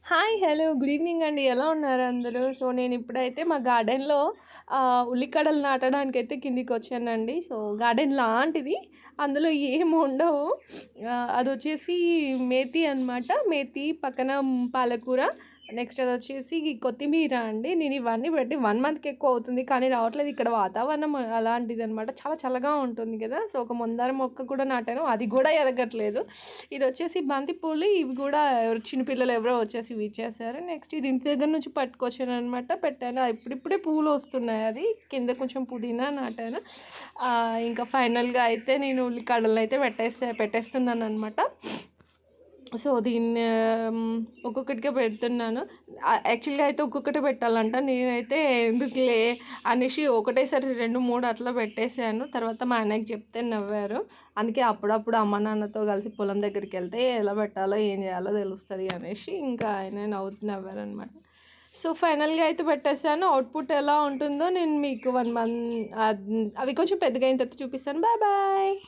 Hi! Hello! Good evening అండి. ఎలా ఉన్నారు అందరూ? సో, నేనిప్పుడైతే మా గార్డెన్‌లో ఉల్లికడలు నాటడానికైతే కిందికొచ్చానండి. సో, గార్డెన్ లాంటిది. అందులో ఏముండవు. అదొచ్చేసి మేతి అనమాట. మేతి పక్కన పాలకూర, నెక్స్ట్ అదొచ్చేసి కొత్తిమీర అండి. నేను ఇవన్నీ పెట్టి 1 మంత్‌కి ఎక్కువ అవుతుంది. కానీ రావట్లేదు. ఇక్కడ వాతావరణం అలాంటిదనమాట. చాలా చల్లగా ఉంటుంది కదా! సో, ఒక మందార మొక్క కూడా నాటాను. అది కూడా ఎదగట్లేదు. ఇదొచ్చేసి బంతి పూలు. ఇవి కూడా ఎవరు చిన్న పిల్లలు ఎవరో వచ్చేసి ఇవి ఇచ్చేసారు. నెక్స్ట్ ఇది ఇంటి దగ్గర నుంచి పట్టుకొచ్చాననమాట. పెట్టాను. ఇప్పుడిప్పుడే పూలొస్తున్నాయి. అది కింద కొంచెం పుదీనా నాటాను. ఇంకా ఫైనల్‌గా అయితే నేను ఉల్లికాడలనైతే పెట్టేస్తున్నాననమాట. సో, దీన్ని ఒక్కొక్కటిగా పెడుతున్నాను. యాక్చువల్‌గా అయితే ఒక్కొక్కటే పెట్టాలంట. నేనైతే ఎందుకులే అనేసి ఒకటేసారి 2, 3 అట్లా పెట్టేసాను. తర్వాత మా ఆయనకి చెప్తే నవ్వారు. అందుకే అప్పుడప్పుడు అమ్మ, నాన్నతో కలిసి పొలం దగ్గరికెళ్తే ఎలా పెట్టాలో, ఏం చేయాలో తెలుస్తది అనేసి ఇంకా ఆయన నవ్వారనమాట. సో, ఫైనల్‌గా అయితే పెట్టేసాను. అవుట్‌పుట్ ఎలా ఉంటుందో నేను మీకు 1 మంత్ అవి కొంచెం పెద్దగా అయిన తర్వాత చూపిస్తాను. Bye bye.